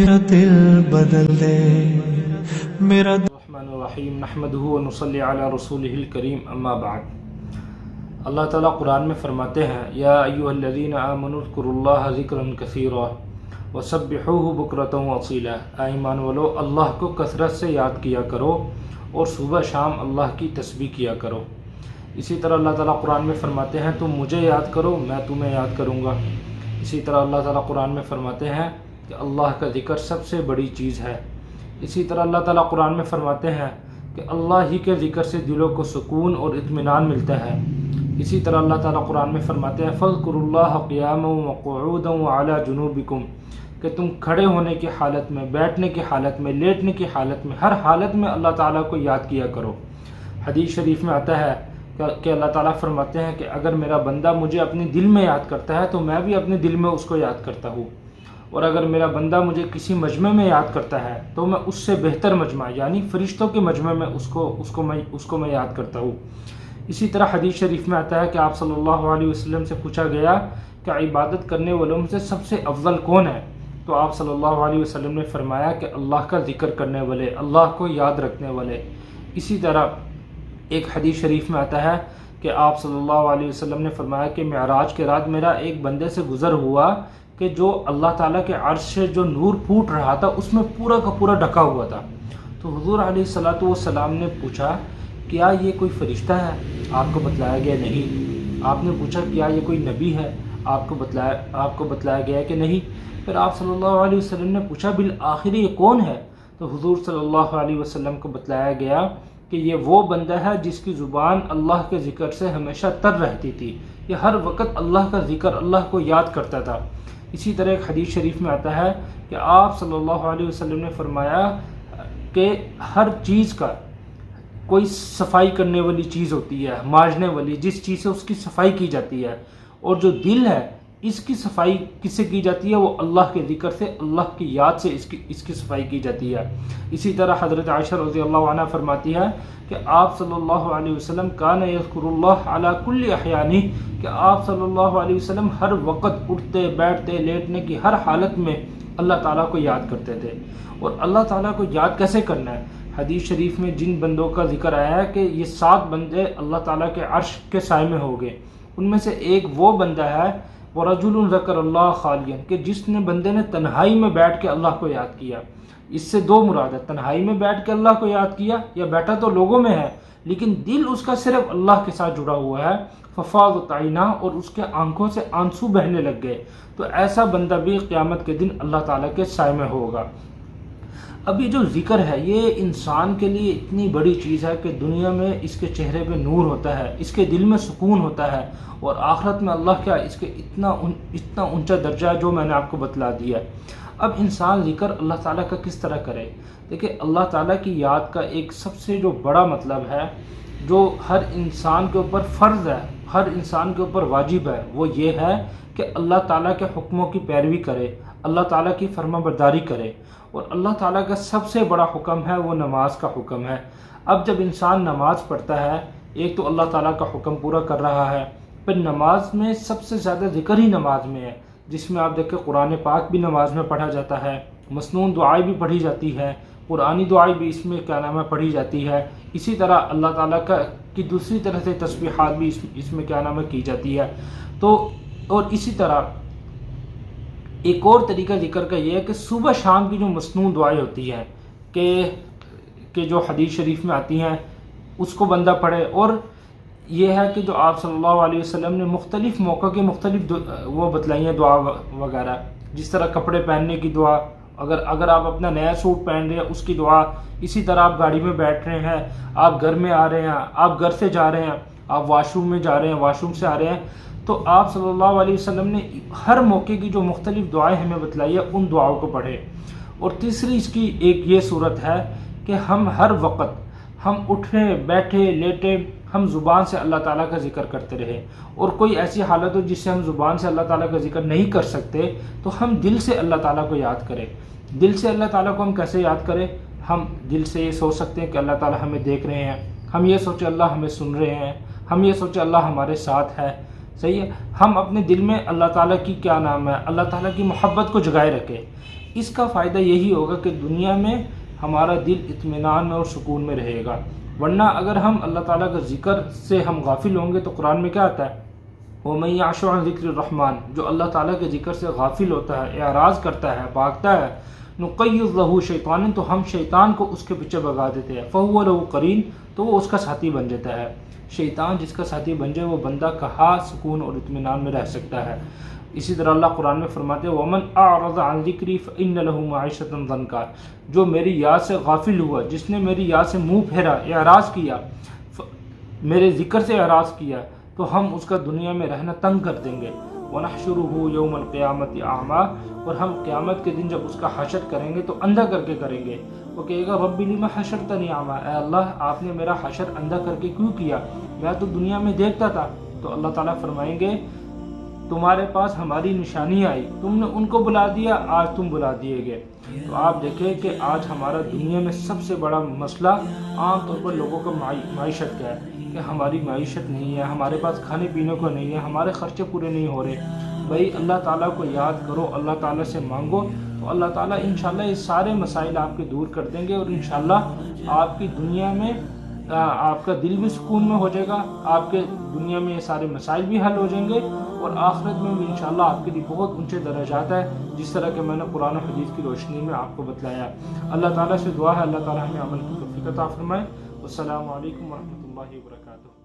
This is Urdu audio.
میرا دل بدل دے میرا الرحمن الرحیم نحمدہ و نصلی علی رسولہ الکریم اما بعد۔ اللہ تعالیٰ قرآن میں فرماتے ہیں یا ایھا الذین آمنوا اذکروا اللہ ذکرا کثیرا وسبحوہ بکرۃ واصیلا، اے ایمان والو اللہ کو کثرت سے یاد کیا کرو اور صبح شام اللہ کی تسبیح کیا کرو۔ اسی طرح اللہ تعالیٰ قرآن میں فرماتے ہیں تم مجھے یاد کرو میں تمہیں یاد کروں گا۔ اسی طرح اللہ تعالیٰ قرآن میں فرماتے ہیں کہ اللہ کا ذکر سب سے بڑی چیز ہے۔ اسی طرح اللہ تعالیٰ قرآن میں فرماتے ہیں کہ اللہ ہی کے ذکر سے دلوں کو سکون اور اطمینان ملتا ہے۔ اسی طرح اللہ تعالیٰ قرآن میں فرماتے ہیں فاذکروا اللہ قیاما وقعودا وعلی جنوبکم، کہ تم کھڑے ہونے کی حالت میں، بیٹھنے کی حالت میں، لیٹنے کی حالت میں، ہر حالت میں اللہ تعالیٰ کو یاد کیا کرو۔ حدیث شریف میں آتا ہے کہ اللہ تعالیٰ فرماتے ہیں کہ اگر میرا بندہ مجھے اپنے دل میں یاد کرتا ہے تو میں بھی اپنے دل میں اس کو یاد کرتا ہوں، اور اگر میرا بندہ مجھے کسی مجمع میں یاد کرتا ہے تو میں اس سے بہتر مجمع یعنی فرشتوں کے مجمع میں اس کو میں یاد کرتا ہوں۔ اسی طرح حدیث شریف میں آتا ہے کہ آپ صلی اللہ علیہ وسلم سے پوچھا گیا کہ عبادت کرنے والوں میں سے سب سے افضل کون ہے؟ تو آپ صلی اللہ علیہ وسلم نے فرمایا کہ اللہ کا ذکر کرنے والے، اللہ کو یاد رکھنے والے۔ اسی طرح ایک حدیث شریف میں آتا ہے کہ آپ صلی اللہ علیہ وسلم نے فرمایا کہ معراج کے رات میرا ایک بندے سے گزر ہوا کہ جو اللہ تعالیٰ کے عرش سے جو نور پھوٹ رہا تھا اس میں پورا کا پورا ڈھکا ہوا تھا۔ تو حضور علیہ الصلوۃ والسلام نے پوچھا کیا یہ کوئی فرشتہ ہے؟ آپ کو بتلایا گیا نہیں۔ آپ نے پوچھا کیا یہ کوئی نبی ہے؟ آپ کو بتلایا گیا کہ نہیں۔ پھر آپ صلی اللہ علیہ وسلم نے پوچھا بالآخر یہ کون ہے؟ تو حضور صلی اللہ علیہ وسلم کو بتلایا گیا کہ یہ وہ بندہ ہے جس کی زبان اللہ کے ذکر سے ہمیشہ تر رہتی تھی، یہ ہر وقت اللہ کا ذکر، اللہ کو یاد کرتا تھا۔ اسی طرح ایک حدیث شریف میں آتا ہے کہ آپ صلی اللہ علیہ وسلم نے فرمایا کہ ہر چیز کا کوئی صفائی کرنے والی چیز ہوتی ہے، ماجنے والی، جس چیز سے اس کی صفائی کی جاتی ہے، اور جو دل ہے اس کی صفائی کس سے کی جاتی ہے؟ وہ اللہ کے ذکر سے، اللہ کی یاد سے اس کی صفائی کی جاتی ہے۔ اسی طرح حضرت عائشہ رضی اللہ عنہ فرماتی ہے کہ آپ صلی اللہ علیہ وسلم کان یذکر اللہ علی کل احیانہ، کہ آپ صلی اللہ علیہ وسلم ہر وقت اٹھتے بیٹھتے لیٹنے کی ہر حالت میں اللہ تعالیٰ کو یاد کرتے تھے۔ اور اللہ تعالیٰ کو یاد کیسے کرنا ہے؟ حدیث شریف میں جن بندوں کا ذکر آیا ہے کہ یہ 7 بندے اللہ تعالیٰ کے عرش کے سائے میں ہو گئے، ان میں سے ایک وہ بندہ ہے وَرَجُلٌ ذَكَرَ اللَّهَ خَالِيًا، کہ جس نے بندے نے تنہائی میں بیٹھ کے اللہ کو یاد کیا۔ اس سے 2 مراد ہے، تنہائی میں بیٹھ کے اللہ کو یاد کیا یا بیٹھا تو لوگوں میں ہے لیکن دل اس کا صرف اللہ کے ساتھ جڑا ہوا ہے، فَفَاضَتْ عَيْنَاهُ، اور اس کے آنکھوں سے آنسو بہنے لگ گئے، تو ایسا بندہ بھی قیامت کے دن اللہ تعالیٰ کے سائے میں ہوگا۔ اب یہ جو ذکر ہے یہ انسان کے لیے اتنی بڑی چیز ہے کہ دنیا میں اس کے چہرے پہ نور ہوتا ہے، اس کے دل میں سکون ہوتا ہے، اور آخرت میں اللہ کیا اس کے اتنا اونچا درجہ ہے جو میں نے آپ کو بتلا دیا ہے۔ اب انسان ذکر اللہ تعالیٰ کا کس طرح کرے؟ دیکھیں اللہ تعالیٰ کی یاد کا ایک سب سے جو بڑا مطلب ہے جو ہر انسان کے اوپر فرض ہے، ہر انسان کے اوپر واجب ہے، وہ یہ ہے کہ اللہ تعالیٰ کے حکموں کی پیروی کرے، اللہ تعالیٰ کی فرما برداری کرے۔ اور اللہ تعالیٰ کا سب سے بڑا حکم ہے وہ نماز کا حکم ہے۔ اب جب انسان نماز پڑھتا ہے، ایک تو اللہ تعالیٰ کا حکم پورا کر رہا ہے، پھر نماز میں سب سے زیادہ ذکر ہی نماز میں ہے، جس میں آپ دیکھیں قرآن پاک بھی نماز میں پڑھا جاتا ہے، مسنون دعائیں بھی پڑھی جاتی ہے، قرآنی دعائیں بھی اس میں پڑھی جاتی ہے۔ اسی طرح اللہ تعالیٰ کی دوسری طرح سے تسبیحات بھی اس میں کی جاتی ہے۔ تو اور اسی طرح ایک اور طریقہ ذکر کا یہ ہے کہ صبح شام کی جو مسنون دعائیں ہوتی ہیں کہ جو حدیث شریف میں آتی ہیں اس کو بندہ پڑھے۔ اور یہ ہے کہ جو آپ صلی اللہ علیہ وسلم نے مختلف موقع کے مختلف وہ بتلائی ہیں دعا وغیرہ، جس طرح کپڑے پہننے کی دعا، اگر آپ اپنا نیا سوٹ پہن رہے ہیں اس کی دعا، اسی طرح آپ گاڑی میں بیٹھ رہے ہیں، آپ گھر میں آ رہے ہیں، آپ گھر سے جا رہے ہیں، آپ واش روم میں جا رہے ہیں، واش روم سے آ رہے ہیں، تو آپ صلی اللہ علیہ وسلم نے ہر موقع کی جو مختلف دعائیں ہمیں بتلائی ہے ان دعاؤں کو پڑھے۔ اور تیسری اس کی ایک یہ صورت ہے کہ ہم ہر وقت ہم اٹھے بیٹھے لیٹے ہم زبان سے اللہ تعالیٰ کا ذکر کرتے رہے، اور کوئی ایسی حالت ہو جس سے ہم زبان سے اللہ تعالیٰ کا ذکر نہیں کر سکتے تو ہم دل سے اللہ تعالیٰ کو یاد کریں۔ دل سے اللہ تعالیٰ کو ہم کیسے یاد کریں؟ ہم دل سے یہ سوچ سکتے ہیں کہ اللہ تعالیٰ ہمیں دیکھ رہے ہیں، ہم یہ سوچیں اللہ ہمیں سن رہے ہیں، ہم یہ سوچیں اللہ ہمارے ساتھ ہے، صحیح ہے۔ ہم اپنے دل میں اللہ تعالیٰ کی کیا نام ہے، اللہ تعالیٰ کی محبت کو جگائے رکھیں۔ اس کا فائدہ یہی ہوگا کہ دنیا میں ہمارا دل اطمینان اور سکون میں رہے گا. ورنہ اگر ہم اللہ تعالیٰ کا ذکر سے ہم غافل ہوں گے تو قرآن میں کیا آتا ہے؟ وَمَن يَعْشُ عَن ذِكْرِ الرَّحْمَٰنِ، جو اللہ تعالیٰ کے ذکر سے غافل ہوتا ہے، اعراض کرتا ہے، بھاگتا ہے، نُقَيِّضْ لَهُ شَيْطَانًا، تو ہم شیطان کو اس کے پیچھے بھگا دیتے ہیں، فَهُوَ لَهُ قَرِينٌ، تو وہ اس کا ساتھی بن جاتا ہے. شیطان جس کا ساتھی بن جائے وہ بندہ کہاں سکون اور اطمینان میں رہ سکتا ہے. اسی طرح اللہ قرآن میں فرماتے ہیں وَمَنْ أَعْرَضَ عَنْ ذِكْرِي فَإِنَّ لَهُ مَعِيشَةً ضَنْكًا، جو میری یاد سے غافل ہوا، جس نے میری یاد سے منہ پھیرا، اعراض کیا، میرے ذکر سے اعراض کیا، تو ہم اس کا دنیا میں رہنا تنگ کر دیں گے. وَنَحْشُرُهُ يَوْمَ الْقِيَامَةِ أَعْمَىٰ، اور ہم قیامت کے دن جب اس کا حشر کریں گے تو اندھا کر کے کریں گے. وہ کہے گا رب لِمَ حَشَرْتَنِي أَعْمَىٰ، اے اللہ آپ نے میرا حشر اندھا کر کے کیوں کیا؟ میں تو دنیا میں دیکھتا تھا. تو اللہ تعالیٰ فرمائیں گے تمہارے پاس ہماری نشانی آئی، تم نے ان کو بلا دیا، آج تم بلا دیے گئے. تو آپ دیکھیں کہ آج ہمارا دنیا میں سب سے بڑا مسئلہ عام طور پر لوگوں کا معیشت کا ہے کہ ہماری معیشت نہیں ہے، ہمارے پاس کھانے پینے کو نہیں ہے، ہمارے خرچے پورے نہیں ہو رہے. بھائی اللہ تعالیٰ کو یاد کرو، اللہ تعالیٰ سے مانگو، تو اللہ تعالیٰ انشاءاللہ یہ سارے مسائل آپ کے دور کر دیں گے، اور انشاءاللہ آپ کی دنیا میں آپ کا دل بھی سکون میں ہو جائے گا، آپ کے دنیا میں یہ سارے مسائل بھی حل ہو جائیں گے، اور آخرت میں بھی انشاءاللہ آپ کے لیے بہت اونچے درجات ہے، جس طرح کہ میں نے قرآن و حدیث کی روشنی میں آپ کو بتلایا. اللہ تعالیٰ سے دعا ہے اللہ تعالیٰ ہمیں عمل کی توفیق عطا فرمائے. والسلام علیکم ورحمۃ اللہ وبرکاتہ.